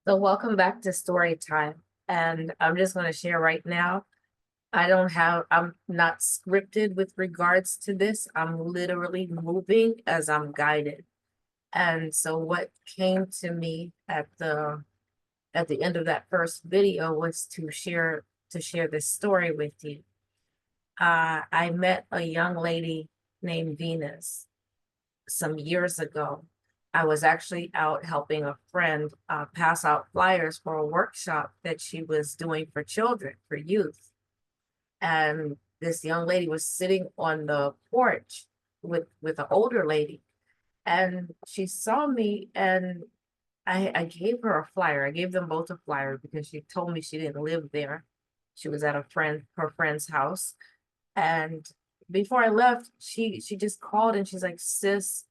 So welcome back to story time. And I'm just going to share right now. I'm not scripted with regards to this. I'm literally moving as I'm guided. And so what came to me at the end of that first video was to share this story with you. I met a young lady named Venus some years ago. I was actually out helping a friend pass out flyers for a workshop that she was doing for children, for youth. And this young lady was sitting on the porch with an older lady, and she saw me, and I gave her a flyer. I gave them both a flyer because she told me she didn't live there. She was at her friend's house. And before I left, she just called and she's like, "Sis,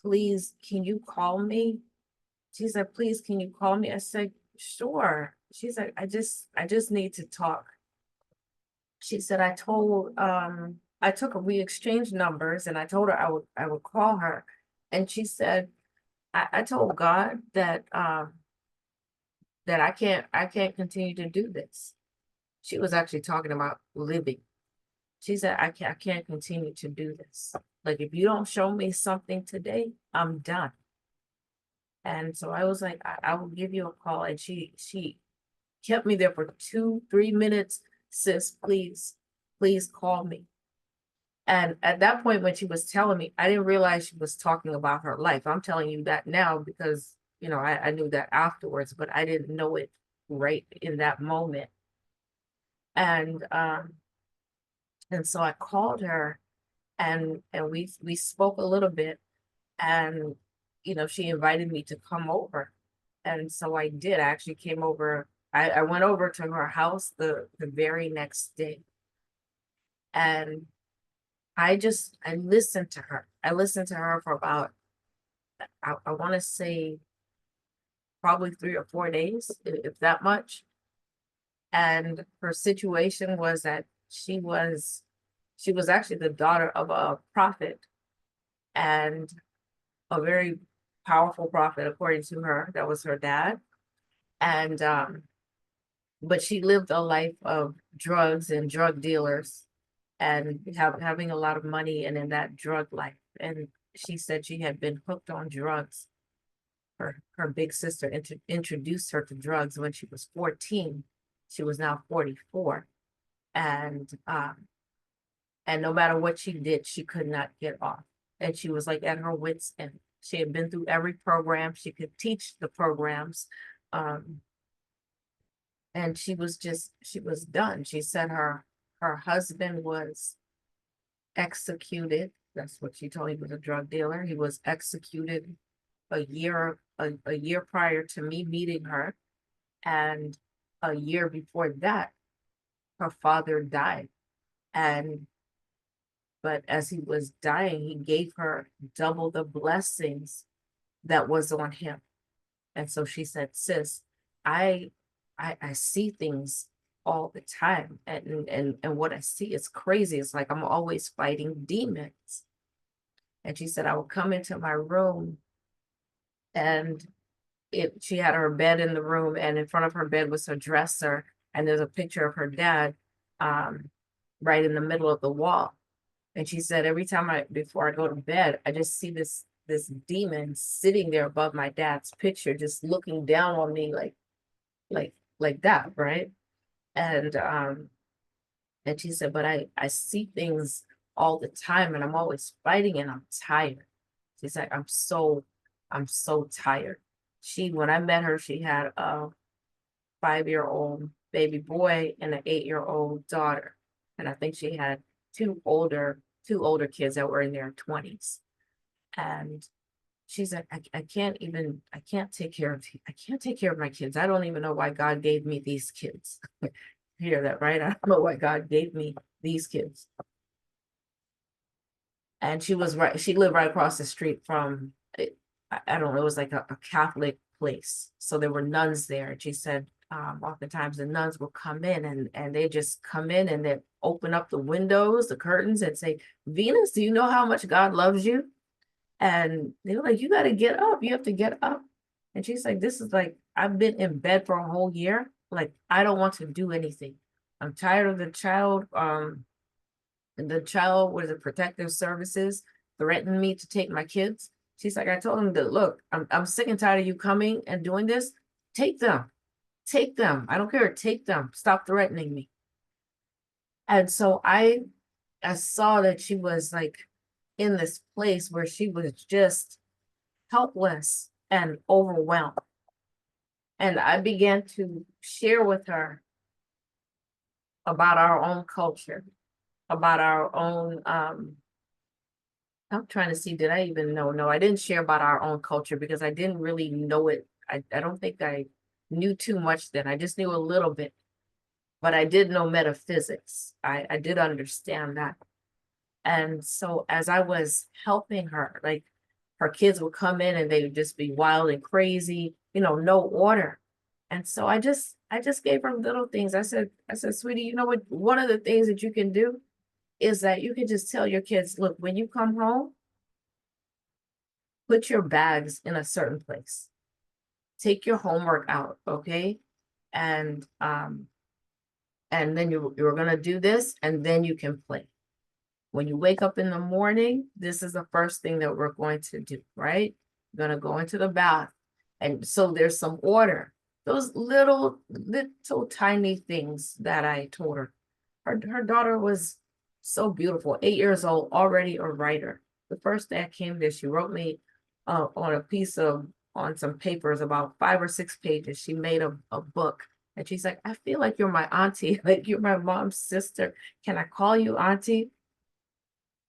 please, can you call me?" She said, "Please, can you call me?" I said, "Sure." She's like, I just need to talk." She said, we exchanged numbers and I told her I would call her. And she said, I told God that I can't continue to do this. She was actually talking about living. She said, I can't continue to do this. Like, if you don't show me something today, I'm done. And so I was like, I will give you a call. And she kept me there for 2, 3 minutes. "Sis, please call me." And at that point, when she was telling me, I didn't realize she was talking about her life. I'm telling you that now because, I knew that afterwards, but I didn't know it right in that moment. And and so I called her, and we spoke a little bit, and she invited me to come over. And so I did. I actually came over. I went over to her house the very next day. And I listened to her. I listened to her for about, I want to say, probably 3 or 4 days, if that much. And her situation was that she was actually the daughter of a prophet, and a very powerful prophet, according to her. That was her dad. And but she lived a life of drugs and drug dealers, and having a lot of money and in that drug life. And she said she had been hooked on drugs. Her big sister introduced her to drugs when she was 14. She was now 44. And no matter what she did, she could not get off. And she was like at her wits' end. She had been through every program. She could teach the programs. Um, and she was done. She said her husband was executed. That's what she told me. He was a drug dealer. He was executed a year prior to me meeting her. And a year before that, her father died. And but as he was dying, he gave her double the blessings that was on him. And so she said, "Sis, I I see things all the time. And what I see is crazy. It's like I'm always fighting demons." And she said, "I would come into my room, and she had her bed in the room, and in front of her bed was her dresser, and there's a picture of her dad um, right in the middle of the wall." And she said, "Every time before I go to bed, I just see this demon sitting there above my dad's picture, just looking down on me like that, right?" And and she said, "But I see things all the time, and I'm always fighting, and I'm tired." She's like, I'm so tired." When I met her, she had a 5-year-old baby boy and an 8-year-old daughter. And I think she had two older kids that were in their 20s. And she's like, I can't take care of my kids. I don't even know why God gave me these kids." Hear that, right? I don't know why God gave me these kids. And she lived right across the street from, I don't know, it was like a Catholic place. So there were nuns there. And she said, oftentimes the nuns will come in, and they just come in and they open up the windows, the curtains, and say, "Venus, do you know how much God loves you?" And they were like, "You got to get up. You have to get up." And she's like, this is like, I've been in bed for a whole year. Like, I don't want to do anything. I'm tired of the child. And the child with the protective services threatened me to take my kids. She's like, I told him that, look, I'm sick and tired of you coming and doing this. Take them. Take them. I don't care. Take them. Stop threatening me. And so I saw that she was like in this place where she was just helpless and overwhelmed. And I began to share with her about our own culture, about our own I'm trying to see, did I even know? No, I didn't share about our own culture because I didn't really know it. I don't think I knew too much then. I just knew a little bit, but I did know metaphysics. I did understand that. And so as I was helping her, like her kids would come in and they would just be wild and crazy, no order. And so I just gave her little things. I said, sweetie, you know what? One of the things that you can do is that you can just tell your kids, look, when you come home, put your bags in a certain place. Take your homework out, okay? And and then you're gonna do this, and then you can play. When you wake up in the morning, this is the first thing that we're going to do, right? We're gonna go into the bath. And so there's some order. Those little tiny things that I told her. Her daughter was so beautiful, 8 years old, already a writer. The first day I came there, she wrote me on some papers, about 5 or 6 pages. She made a book. And she's like, I feel like you're my auntie, like you're my mom's sister. Can I call you auntie?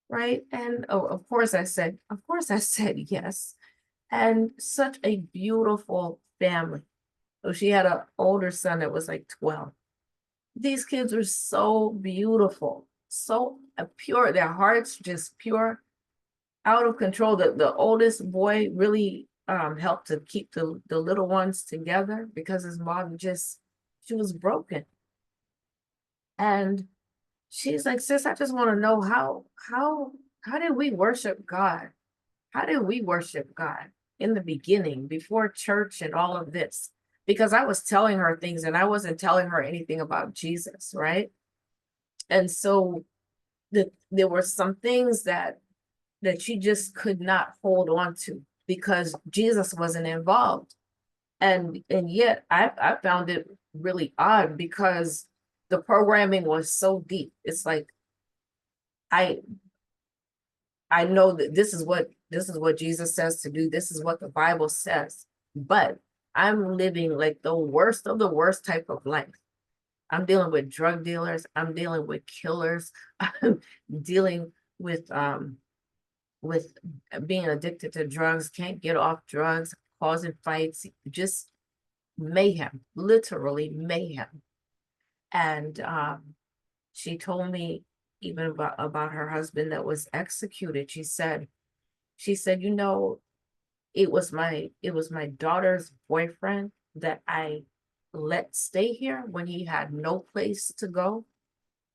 Right? And oh, of course I said yes. And such a beautiful family. So she had an older son that was like 12. These kids were so beautiful, so pure, their hearts just pure, out of control. The oldest boy really helped to keep the little ones together because his mom she was broken. And she's like, sis, I just want to know how did we worship God? How did we worship God in the beginning, before church and all of this? Because I was telling her things and I wasn't telling her anything about Jesus, right? And so there were some things that she just could not hold on to because Jesus wasn't involved. And yet I found it really odd because the programming was so deep. It's like I I know that this is what Jesus says to do. This is what the Bible says. But I'm living like the worst of the worst type of life. I'm dealing with drug dealers. I'm dealing with killers. I'm dealing with being addicted to drugs, can't get off drugs, causing fights, just mayhem, literally mayhem. And she told me even about her husband that was executed. She said, it was my daughter's boyfriend that I let stay here when he had no place to go.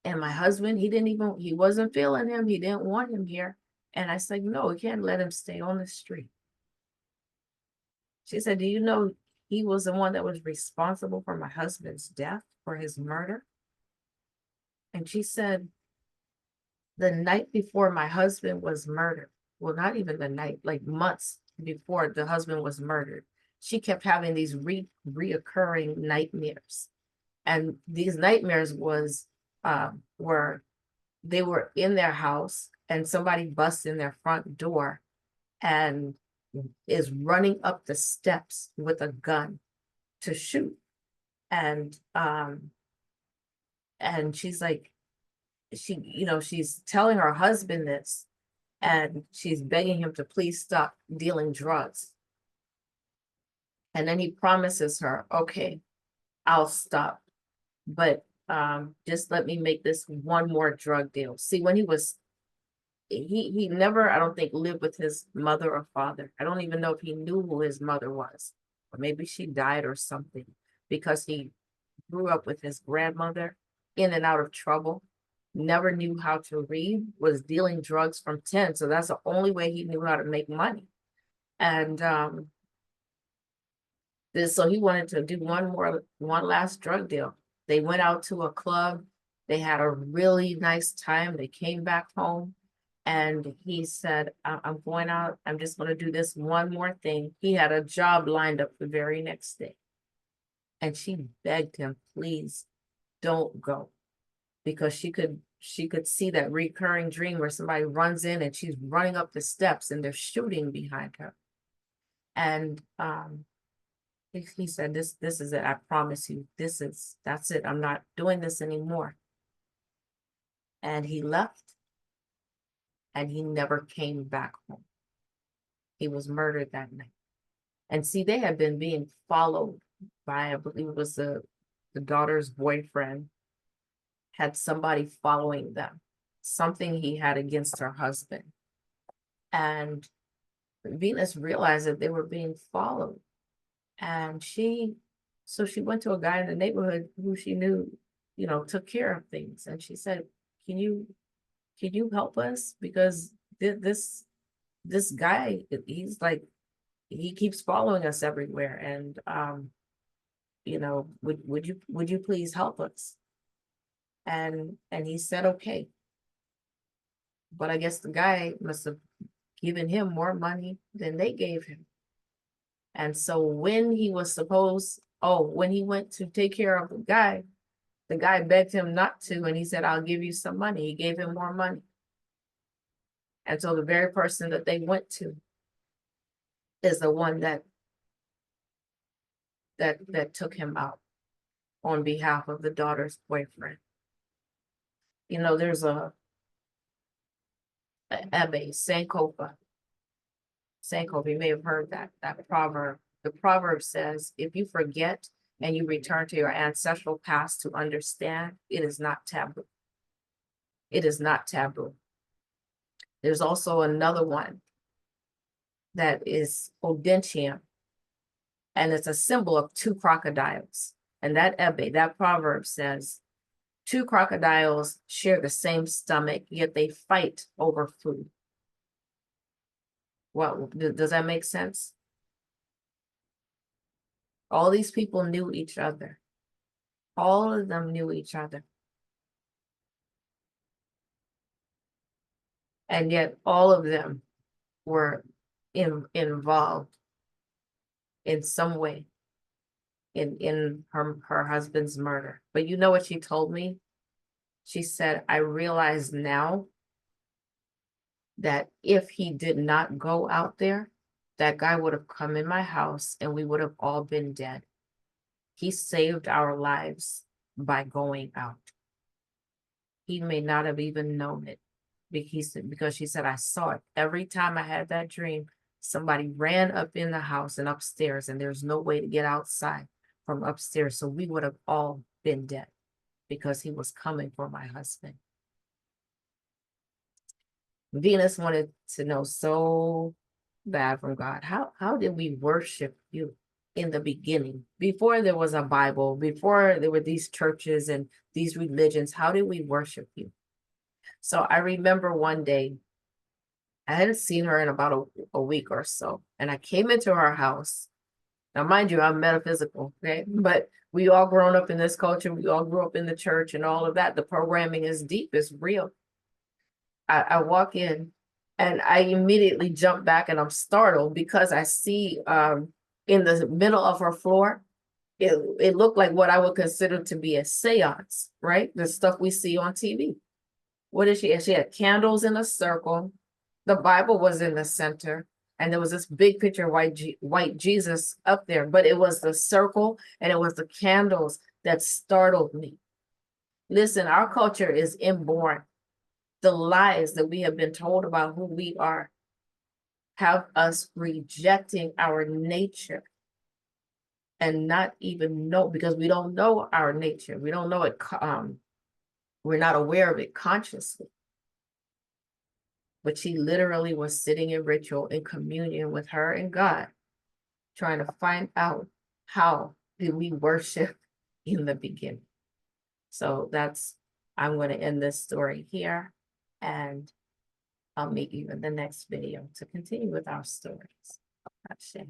And my husband, he wasn't feeling him. He didn't want him here. And I said, no, we can't let him stay on the street. She said, do you know he was the one that was responsible for my husband's death, for his murder? And she said, the night before my husband was murdered, well, not even the night, like months before the husband was murdered, she kept having these reoccurring nightmares. And these nightmares were they were in their house and somebody busts in their front door and is running up the steps with a gun to shoot. And she's like, she's telling her husband this, and she's begging him to please stop dealing drugs. And then he promises her, okay, I'll stop, but just let me make this one more drug deal. See, when he never, I don't think, lived with his mother or father. I don't even know if he knew who his mother was, or maybe she died or something, because he grew up with his grandmother, in and out of trouble, never knew how to read, was dealing drugs from 10. So that's the only way he knew how to make money. And So he wanted to do one last drug deal. They went out to a club. They had a really nice time. They came back home. And he said, I'm going out. I'm just going to do this one more thing. He had a job lined up the very next day. And she begged him, please don't go. Because she could see that recurring dream where somebody runs in and she's running up the steps and they're shooting behind her. And he said, this is it. I promise you, that's it. I'm not doing this anymore. And he left and he never came back home. He was murdered that night. And see, they had been being followed by, I believe it was the daughter's boyfriend, had somebody following them, something he had against her husband. And Venus realized that they were being followed. And so she went to a guy in the neighborhood who she knew, took care of things. And she said, can you help us? Because this guy, he's like, he keeps following us everywhere. And, would you please help us? And he said, okay. But I guess the guy must have given him more money than they gave him. And so when he went to take care of the guy begged him not to, and he said, I'll give you some money. He gave him more money. And so the very person that they went to is the one that took him out on behalf of the daughter's boyfriend. There's a Abbe, Sankofa, you may have heard that proverb. The proverb says, if you forget and you return to your ancestral past to understand, it is not taboo. It is not taboo. There's also another one that is Odentium, and it's a symbol of two crocodiles. And that proverb says, two crocodiles share the same stomach, yet they fight over food. Well, does that make sense? All these people knew each other. All of them knew each other. And yet all of them were involved in some way in her husband's murder. But you know what she told me? She said, I realize now that if he did not go out there, that guy would have come in my house and we would have all been dead. He saved our lives by going out. He may not have even known it because she said, I saw it. Every time I had that dream, somebody ran up in the house and upstairs, and there's no way to get outside from upstairs. So we would have all been dead because he was coming for my husband. Venus wanted to know so bad from God, how did we worship you in the beginning? Before there was a Bible, before there were these churches and these religions, how did we worship you? So I remember one day, I hadn't seen her in about a week or so, and I came into her house. Now, mind you, I'm metaphysical, okay? But we all grown up in this culture. We all grew up in the church and all of that. The programming is deep, it's real. I walk in and I immediately jump back and I'm startled because I see in the middle of her floor, it looked like what I would consider to be a seance, right? The stuff we see on TV. What is she? She had candles in a circle. The Bible was in the center. And there was this big picture of white Jesus up there. But it was the circle and it was the candles that startled me. Listen, our culture is inborn. The lies that we have been told about who we are have us rejecting our nature and not even know, because we don't know our nature. We don't know it. We're not aware of it consciously. But she literally was sitting in ritual, in communion with her and God, trying to find out how did we worship in the beginning. So I'm going to end this story here, and I'll meet you in the next video to continue with our stories. That's it.